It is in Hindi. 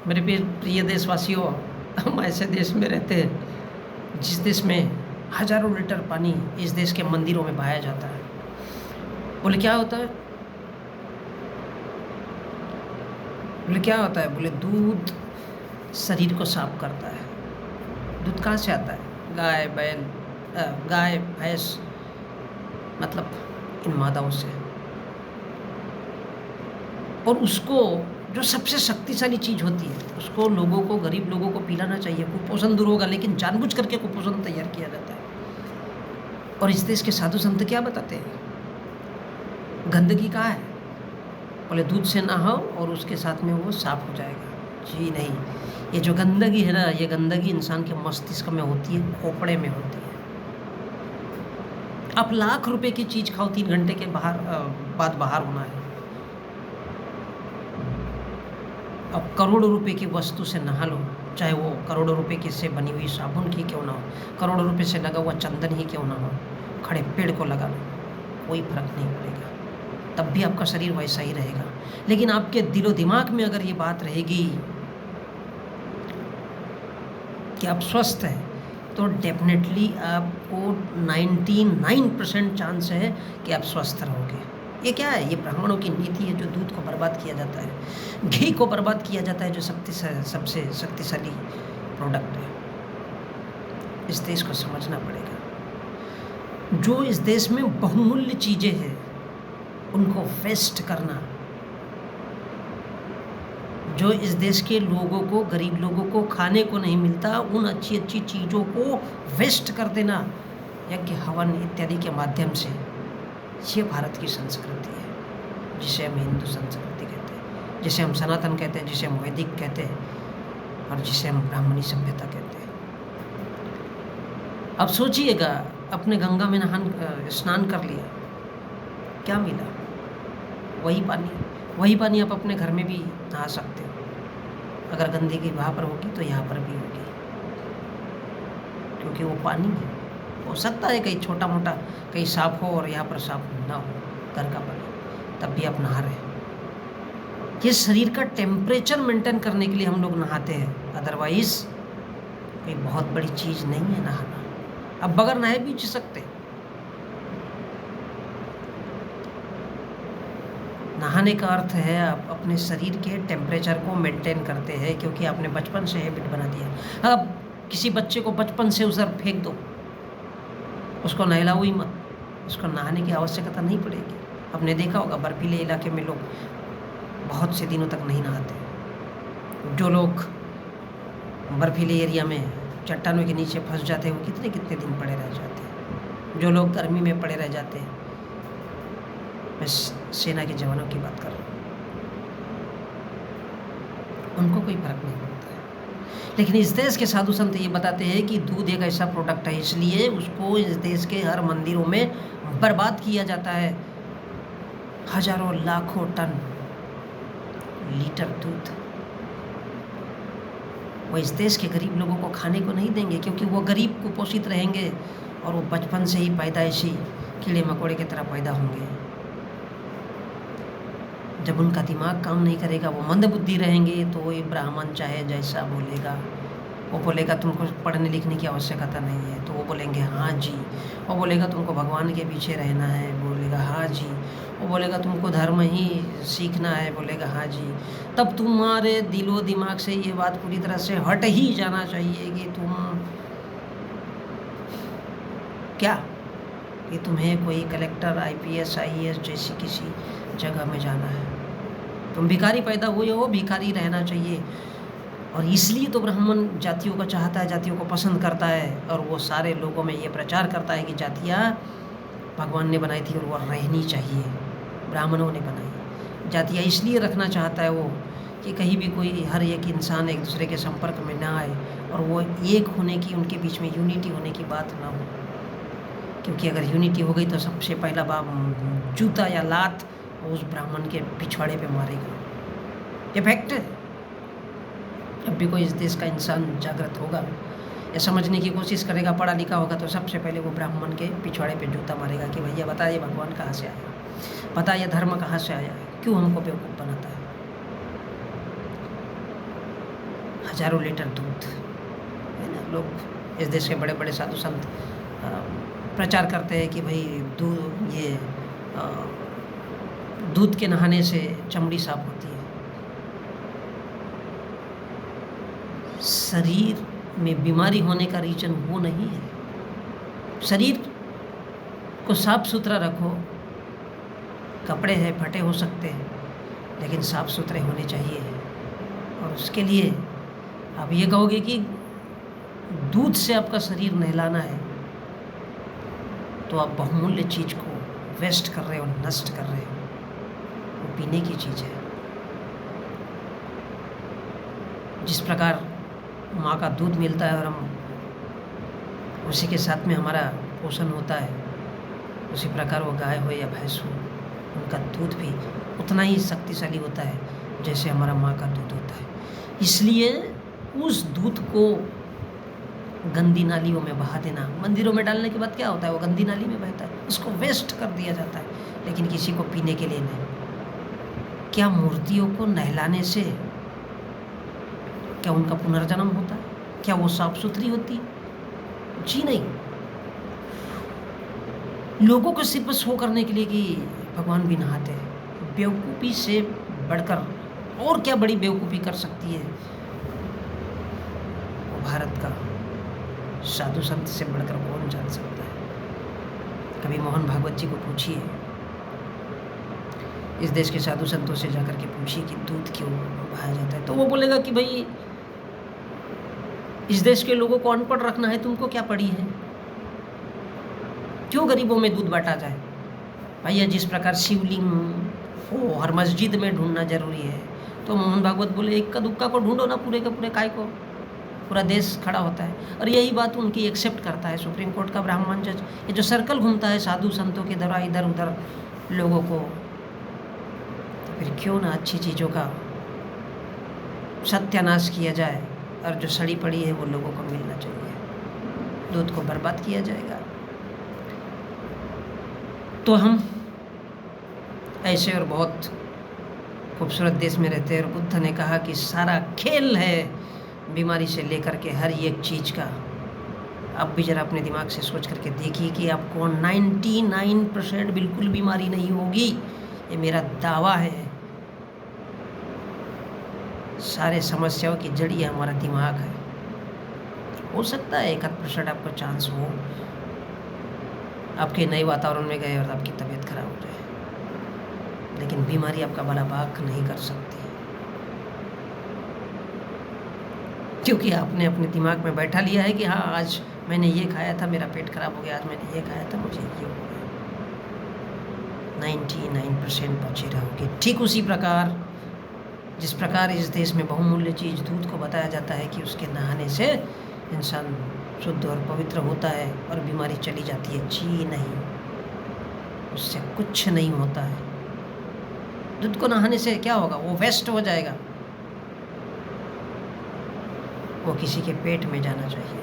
मेरे प्रिय देशवासियों, हम ऐसे देश में रहते हैं जिस देश में हज़ारों लीटर पानी इस देश के मंदिरों में बहाया जाता है। बोले क्या होता है? बोले क्या होता है? बोले दूध शरीर को साफ करता है। दूध कहाँ से आता है? गाय, बैल, गाय, भैंस, मतलब इन मादाओं से। और उसको जो सबसे शक्तिशाली चीज़ होती है, उसको लोगों को, गरीब लोगों को पिलाना चाहिए। कुपोषण दूर होगा, लेकिन जानबूझ करके कुपोषण तैयार किया जाता है। और इस देश के साधु संत क्या बताते हैं? गंदगी कहाँ है? बोले दूध से नहाओ और उसके साथ में वो साफ हो जाएगा। जी नहीं, ये जो गंदगी है ना, ये गंदगी इंसान के मस्तिष्क में होती है, खोपड़े में होती है। आप लाख रुपए की चीज़ खाओ, 3 घंटे के बाद बाहर होना है। अब करोड़ों रुपए की वस्तु से नहा लो, चाहे वो करोड़ों रुपए की से बनी हुई साबुन की क्यों ना हो, करोड़ों रुपए से लगा हुआ चंदन ही क्यों ना हो, खड़े पेड़ को लगा लो, कोई फर्क नहीं पड़ेगा, तब भी आपका शरीर वैसा ही रहेगा। लेकिन आपके दिलो दिमाग में अगर ये बात रहेगी कि आप स्वस्थ हैं, तो डेफिनेटली आपको 99% चांस है कि आप स्वस्थ रहोगे। ये क्या है? ये ब्राह्मणों की नीति है, जो दूध को बर्बाद किया जाता है, घी को बर्बाद किया जाता है, जो सबसे शक्तिशाली प्रोडक्ट है। इस देश को समझना पड़ेगा। जो इस देश में बहुमूल्य चीज़ें हैं, उनको वेस्ट करना, जो इस देश के लोगों को, गरीब लोगों को खाने को नहीं मिलता, उन अच्छी अच्छी चीज़ों को वेस्ट कर देना यज्ञ, हवन इत्यादि के माध्यम से, ये भारत की संस्कृति है, जिसे हम हिंदू संस्कृति कहते हैं, जिसे हम सनातन कहते हैं, जिसे हम वैदिक कहते हैं, और जिसे हम ब्राह्मणी सभ्यता कहते हैं। अब सोचिएगा, अपने गंगा में स्नान कर लिया, क्या मिला? वही पानी आप अपने घर में भी नहा सकते हो। अगर गंदगी वहाँ पर होगी तो यहाँ पर भी होगी, क्योंकि वो पानी है। हो सकता है कहीं छोटा मोटा कहीं साफ हो और यहाँ पर साफ ना हो, घर का पानी, तब भी आप नहा रहे हैं। ये शरीर का टेम्परेचर मेंटेन करने के लिए हम लोग नहाते हैं, अदरवाइज कोई बहुत बड़ी चीज़ नहीं है नहाना। अब बगैर नहाए भी जी सकते। नहाने का अर्थ है आप अपने शरीर के टेम्परेचर को मेंटेन करते हैं, क्योंकि आपने बचपन से हैबिट बना दिया। अब किसी बच्चे को बचपन से उधर फेंक दो, उसको नहलाओ ही मत, उसको नहाने की आवश्यकता नहीं पड़ेगी। आपने देखा होगा बर्फीले इलाके में लोग बहुत से दिनों तक नहीं नहाते। जो लोग बर्फीले एरिया में चट्टानों के नीचे फंस जाते हैं, वो कितने कितने दिन पड़े रह जाते हैं। जो लोग गर्मी में पड़े रह जाते हैं, मैं सेना के जवानों की बात कर रहा हूँ, उनको कोई फर्क नहीं पड़ता है। लेकिन इस देश के साधु संत ये बताते हैं कि दूध एक ऐसा प्रोडक्ट है, इसलिए उसको इस देश के हर मंदिरों में बर्बाद किया जाता है। हजारों लाखों टन लीटर दूध वो इस देश के गरीब लोगों को खाने को नहीं देंगे, क्योंकि वो गरीब कुपोषित रहेंगे और वो बचपन से ही पैदाइशी कीड़े मकोड़े की तरह पैदा होंगे। जब उनका दिमाग काम नहीं करेगा, वो मंदबुद्धि रहेंगे, तो वो ब्राह्मण चाहे जैसा बोलेगा, वो बोलेगा तुमको पढ़ने लिखने की आवश्यकता नहीं है, तो वो बोलेंगे हाँ जी। वो बोलेगा तुमको भगवान के पीछे रहना है, बोलेगा हाँ जी। वो बोलेगा तुमको धर्म ही सीखना है, बोलेगा हाँ जी। तब तुम्हारे दिलो दिमाग से ये बात पूरी तरह से हट ही जाना चाहिए कि तुम्हें कोई कलेक्टर, IPS, IAS जैसी किसी जगह में जाना है। तुम भिखारी पैदा हुए हो, भिखारी रहना चाहिए। और इसलिए तो ब्राह्मण जातियों को चाहता है, जातियों को पसंद करता है, और वो सारे लोगों में ये प्रचार करता है कि जातियाँ भगवान ने बनाई थी और वो रहनी चाहिए, ब्राह्मणों ने बनाई। जातियाँ इसलिए रखना चाहता है वो कि कहीं भी कोई, हर एक इंसान एक दूसरे के संपर्क में ना आए, और वो एक होने की, उनके बीच में यूनिटी होने की बात ना हो। क्योंकि अगर यूनिटी हो गई तो सबसे पहला जूता या लात उस ब्राह्मण के पिछवाड़े पे मारेगा। ये फैक्ट है। जब भी कोई इस देश का इंसान जागृत होगा या समझने की कोशिश करेगा, पढ़ा लिखा होगा, तो सबसे पहले वो ब्राह्मण के पिछवाड़े पे जूता मारेगा कि भैया बता, ये भगवान कहाँ से आया, बता ये धर्म कहाँ से आया है, क्यों हमको बेवकूफ़ बनाता है। हज़ारों लीटर दूध, है ना। लोग इस देश के बड़े बड़े साधु संत प्रचार करते हैं कि भाई दूध के नहाने से चमड़ी साफ होती है। शरीर में बीमारी होने का रीज़न वो नहीं है। शरीर को साफ सुथरा रखो, कपड़े हैं फटे हो सकते हैं, लेकिन साफ सुथरे होने चाहिए। और उसके लिए आप ये कहोगे कि दूध से आपका शरीर नहलाना है, तो आप बहुमूल्य चीज़ को वेस्ट कर रहे हो, नष्ट कर रहे हो। वो पीने की चीज़ है। जिस प्रकार माँ का दूध मिलता है और हम उसी के साथ में हमारा पोषण होता है, उसी प्रकार वो गाय हो या भैंस हो, उनका दूध भी उतना ही शक्तिशाली होता है जैसे हमारा माँ का दूध होता है। इसलिए उस दूध को गंदी नालियों में बहा देना, मंदिरों में डालने के बाद क्या होता है, वो गंदी नाली में बहता है, उसको वेस्ट कर दिया जाता है, लेकिन किसी को पीने के लिए नहीं। क्या मूर्तियों को नहलाने से क्या उनका पुनर्जन्म होता है? क्या वो साफ सुथरी होती है? जी नहीं। लोगों को सिर्फ शो करने के लिए कि भगवान भी नहाते हैं। बेवकूफ़ी से बढ़कर और क्या बड़ी बेवकूफ़ी कर सकती है वो भारत का साधु संत से बढ़कर कौन जान सकता है। कभी मोहन भागवत जी को पूछिए, इस देश के साधु संतों से जाकर के पूछिए कि दूध क्यों बहाया जाता है, तो वो बोलेगा कि भाई इस देश के लोगों को अनपढ़ रखना है, तुमको क्या पड़ी है, क्यों गरीबों में दूध बांटा जाए। भैया जिस प्रकार शिवलिंग हो हर मस्जिद में ढूंढना जरूरी है, तो मोहन भागवत बोले इक्का दुक्का को ढूंढो ना, पूरे के पूरे काय को, पूरा देश खड़ा होता है। और यही बात उनकी एक्सेप्ट करता है सुप्रीम कोर्ट का ब्राह्मण जज। ये जो सर्कल घूमता है साधु संतों के द्वारा इधर उधर लोगों को, तो फिर क्यों ना अच्छी चीज़ों का सत्यानाश किया जाए, और जो सड़ी पड़ी है वो लोगों को मिलना चाहिए। दूध को बर्बाद किया जाएगा तो हम ऐसे और बहुत खूबसूरत देश में रहते हैं। और बुद्ध ने कहा कि सारा खेल है बीमारी से लेकर के हर एक चीज़ का। आप भी ज़रा अपने दिमाग से सोच करके देखिए कि आपको 99% बिल्कुल बीमारी नहीं होगी, ये मेरा दावा है। सारे समस्याओं की जड़ी हमारा दिमाग है। हो सकता है 1% आपको चांस हो आपके नए वातावरण में गए और आपकी तबीयत खराब हो जाए, लेकिन बीमारी आपका भला बाक नहीं कर सकती, क्योंकि आपने अपने दिमाग में बैठा लिया है कि हाँ आज मैंने ये खाया था मेरा पेट खराब हो गया, आज मैंने ये खाया था मुझे ये हो गया। 99% बचे रहोगे। ठीक उसी प्रकार जिस प्रकार इस देश में बहुमूल्य चीज़ दूध को बताया जाता है कि उसके नहाने से इंसान शुद्ध और पवित्र होता है और बीमारी चली जाती है। जी नहीं, उससे कुछ नहीं होता है। दूध को नहाने से क्या होगा, वो वेस्ट हो जाएगा, वो किसी के पेट में जाना चाहिए।